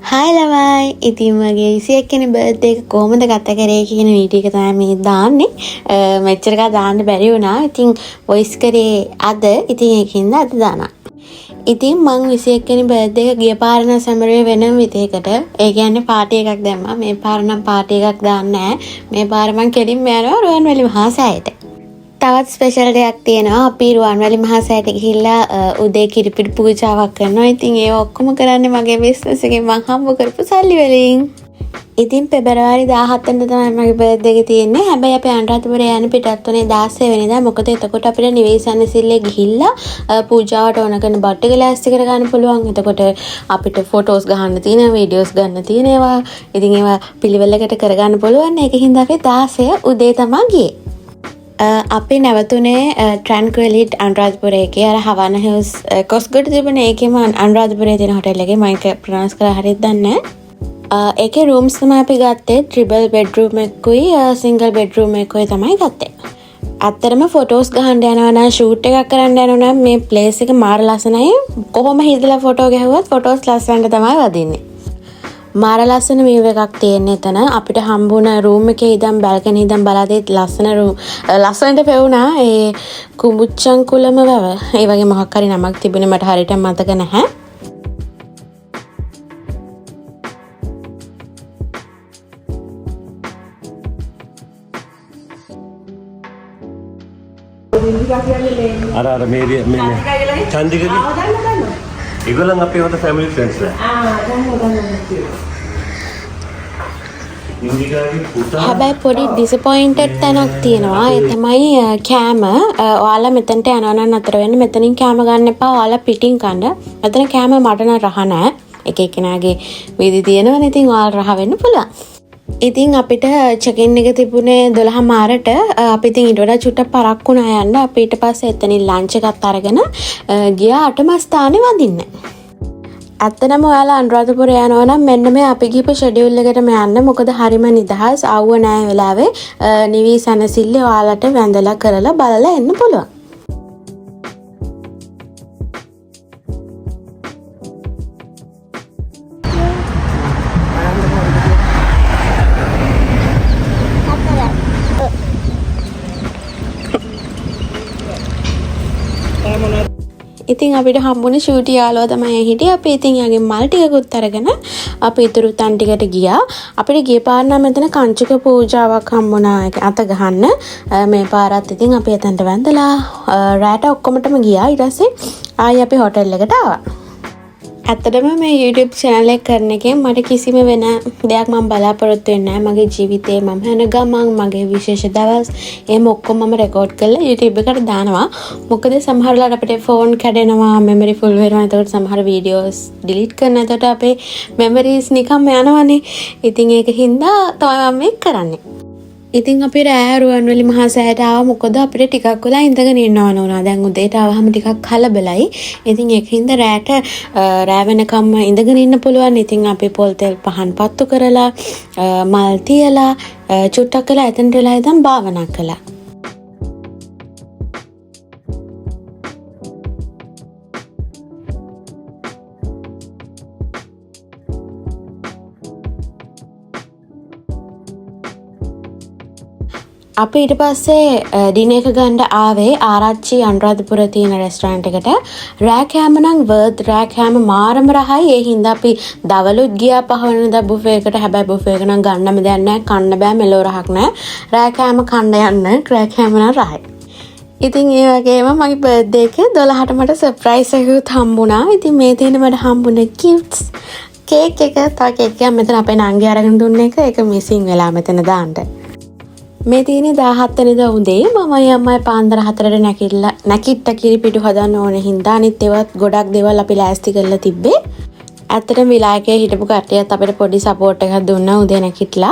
Hi ළමයි. ඉතින් මගේ 21 වෙනි බර්ත්ඩේ එක කොහොමද ගත කරේ කියන වීඩියෝ එක තමයි මේ දාන්නේ. මෙච්චර කල් දාන්න බැරි වුණා. ඉතින් වොයිස් කරේ අද. ඉතින් ඒකින්ද අද දානවා. ඉතින් මං 21 වෙනි බර්ත්ඩේ එක ගිය පාර නම් සැමරුවේ වෙනම විදිහකට. ඒ කියන්නේ පාටි එකක් දැම්මා. මේ පාර නම් පාටි එකක් දාන්නේ නැහැ. මේ පාර මං කෙලින්ම යනවා රුවන්වැලි මහා සෑයට. තවත් ස්පෙෂල් දෙයක් තියෙනවා. අපි රුවන්වැලි මහා සෑයට ගිහිල්ලා උදේ කිරිපිටි පූජාවක් කරනවා. ඉතින් ඒ ඔක්කොම කරන්නේ මගේ බිස්නස් එකෙන් මං හම්බ කරපු සල්ලි වලින්. ඉතින් පෙබරවාරි 17 වෙනිදා තමයි මගේ බර්ත්ඩේ එක තියෙන්නේ. හැබැයි අපි අනුරාධපුරේ යන පිටත් උනේ 16 වෙනිදා. මොකද එතකොට අපිට නිවේසන සිල්ලේ ගිහිල්ලා පූජාවට ඕන කරන බට් එක ලෑස්ති කර ගන්න පුළුවන්. එතකොට අපිට ෆොටෝස් ගහන්න තියෙනවා, වීඩියෝස් ගන්න තියෙනවා. ඉතින් ඒවා පිළිවෙලකට කරගන්න පුළුවන්. ඒකින් අපි 16 උදේ තමයි ගියේ. අපි නැවතුනේ ට්‍රැන්ක්විලිට් අනුරාධපුරේ එකේ අර හවන හිල්ස් කොස්ගොඩ තිබුණේ ඒකේම අනුරාධපුරේ තියෙන හොටෙල් එකේ. මම ඒක ප්‍රොනවුන්ස් කරලා හරියට දන්නේ නැහැ. ඒකේ රූම්ස් තමයි අපි ගත්තේ. ට්‍රිපල් බෙඩ්රූම් එකකුයි සිංගල් බෙඩ්රූම් එකකුයි තමයි ගත්තේ. ඇත්තටම ෆොටෝස් ගහන්න යනවා නම් ෂූට් එකක් කරන්න යනවා නම් මේ ප්ලේස් එක මාර ලස්සනයි. කොහොම හිතලා ෆොටෝ ගැහුවත් ෆොටෝස් ලස්සනට තමයි වදින්නේ. මාර ලස්සන වීව් එකක් තියෙන එතන. අපිට හම්බුණ රූම් එකේ ඉඳන් බැල්කනි ඉඳන් බලාදේ ලස්සනට පෙවුනා. ඒ කුඹුච්චංකුලම වැව. ඒ වගේ මොකක් හරි නමක් තිබුණේ මට හරියට මතක නැහැ. අර මේ චන්දිකලි ඒගොල්ලන් අපේ වත ෆැමිලි ෆ්‍රෙන්ඩ්ස් ලා. හැබැයි පොඩි ඩිසපොයින්ටඩ් තැනක් තියෙනවා. ඒ තමයි කෑම. ඔයාලා මෙතනට යනවා නම් අතර වෙන්න මෙතනින් කෑම ගන්න එපා. ඔයාලා පිටින් කන්න. මෙතන කෑම මට නම් රහ නැහැ. එක එක්කෙනාගේ විදි තියෙනවනේ. ඉතින් ඔයාලා රහ වෙන්න පුළුවන්. ඉතින් අපිට චෙකින් එක තිබුණේ 12 මාරට. අපි ඉතින් ඊට වඩා චුට්ටක් පරක්කු වුණා යන්න. අපි ඊට පස්සේ එතනින් ලන්ච් එකත් අරගෙන ගියා 8 ස්ථානේ වඳින්න. ඇත්තටම ඔයාලා අනුරාධපුර යනවා නම් මෙන්න මේ අපි ගිහපු ෂෙඩියුල් එකටම යන්න. මොකද හරිම නිදහස්. ආවුව නැහැ වෙලාවේ. නිවි සනසිල්ලේ ඔයාලට වැඳලා කරලා බලලා එන්න පුළුවන්. ඉතින් අපිට හම්බුනේ ෂූටි යාළුවා තමයි හිටියේ. අපි ඉතින් යාගේ මල් ටිකකුත් අරගෙන අපි ඊතුරු තන් ටිකට ගියා. අපිට ගිය පාර නම් මෙතන කංචක පූජාවක් හම්බුණා අත ගහන්න. මේ පාරත් ඉතින් අපි එතනට වැඳලා රැට ඔක්කොමටම ගියා. ඊට පස්සේ ආයි අපි හොටෙල් එකට ආවා. ඇත්තටම මේ YouTube channel එක කරන එකෙන් මට කිසිම වෙන දෙයක් මම බලාපොරොත්තු වෙන්නේ නැහැ. මගේ ජීවිතේ මම යන ගමන් මගේ විශේෂ දවස් එහෙම ඔක්කොම මම රෙකෝඩ් කරලා YouTube එකට දානවා. මොකද සමහර වෙලාවට අපිට ෆෝන් කැඩෙනවා, memory full වෙනවා. එතකොට සමහර videos delete කරන. එතකොට අපේ memories නිකම්ම යනවනේ. ඉතින් ඒක හින්දා තමයි මම මේක කරන්නේ. ඉතින් අපි රෑ රුවන්වැලි මහා සෑයට ආවා. මොකද අපිට ටිකක් වෙලා ඉඳගෙන ඉන්න ඕන වුණා. දැන් උදේට ආවහම ටිකක් කලබලයි. ඉතින් ඒකින්ද රෑට රෑ වෙනකම්ම ඉඳගෙන ඉන්න පුළුවන්. ඉතින් අපි පොල් තෙල් පහන් පත්තු කරලා මල් තියලා චුට්ටක් වෙලා එතනට වෙලා ඉඳන් භාවනා කළා. අපි ඊට පස්සේ ඩිනර් එක ගන්න ආවේ ආරච්චි අනුරාධපුර තියෙන රෙස්ටෝරන්ට් එකට. රෑ කෑම නම් වර්ත්. රෑ කෑම මාරම රහයි. ඒ හින්දා අපි දවලුත් ගියා 5 වෙනිදා බුෆේ එකට. හැබැයි බුෆේ එක නම් ගන්නම දෙයක් නැහැ. කන්න බෑ, මෙලෝ රහක් නැහැ. රෑ කෑම කන්න යන්න. රෑ කෑම නම් රහයි. ඉතින් ඒ වගේම මගේ බර්ත්ඩේ එකේ 12ට මට සර්ප්‍රයිස් එකකුත් හම්බුණා. ඉතින් මේ තියෙන මට හම්බුනේ gifts. කේක් එක, තව කේක් එකක් මෙතන අපේ නංගි අරගෙන දුන්න එක. ඒක මිසින් වෙලා මෙතන දාන්න. මේ තියෙන්නේ 17 වෙනිදා උදේ. මමයි අම්මයි පාන්දර 4ට නැකිට්ට කිරිපිටු හදන්න ඕන හින්දා අනිත් ඒවත් ගොඩක් දේවල් අපි ලෑස්ති කරලා තිබ්බේ. ඇත්තටම විලායකේ හිටපු කට්ටියත් අපිට පොඩි සපෝට් එකක් දුන්නා උදේ නැකිట్లా.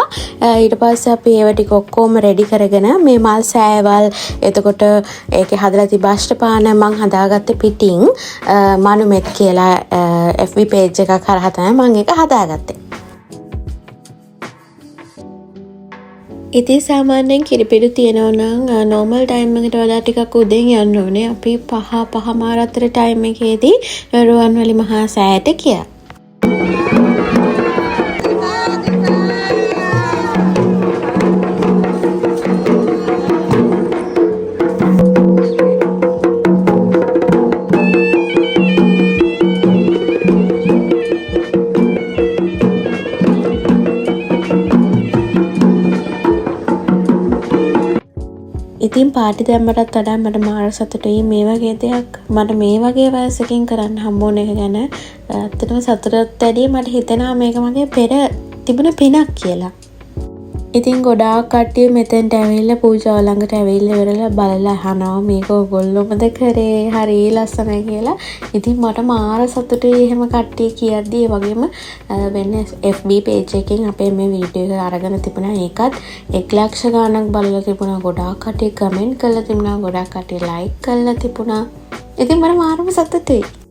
ඊට පස්සේ අපි ඒව ටික ඔක්කොම රෙඩි කරගෙන මේ මල් සෑවල් එතකොට ඒකේ හදලා තිබ්බ අෂ්ටපාන මං හදාගත්තේ පිටින් මනුමෙත් කියලා FB page එකක් හරහා තමයි මං ඒක හදාගත්තේ. ඉතින් සාමාන්‍යයෙන් කිරිපිඩු තියෙනවා නම් normal time එකට වඩා ටිකක් උදෙන් යන්න ඕනේ. අපි 5:05 අතර time එකේදී රුවන්වැලි මහා සෑයට ගියා. ඉතින් පාටි දැම්මටත් වඩා මට මාර සතුටුයි මේ වගේ දෙයක් මට මේ වගේ වයසකින් කරන්න හම්බුන එක ගැන. ඇත්තටම සතුටට වැඩිය මට හිතෙනවා මේක මගේ පෙර තිබුණ පිනක් කියලා. ඉතින් ගොඩාක් කට්ටිය මෙතෙන්ට ඇවිල්ලා පූජාව ළඟට ඇවිල්ලා ඉවරලා බලලා අහනවා මේක ඔයගොල්ලෝමද කරේ හරි ලස්සනයි කියලා. ඉතින් මට මාර සතුටුයි එහෙම කට්ටිය කියද්දි. ඒ වගේම වෙන FB page එකකින් අපේ මේ වීඩියෝ එක අරගෙන තිබුණා. ඒකත් 1 ලක්ෂ ගාණක් බලලා තිබුණා. ගොඩාක් කට්ටිය කමෙන්ට් කරලා තිබුණා. ගොඩාක් කට්ටිය ලයික් කරලා තිබුණා. ඉතින් මට මාරම සතුටුයි.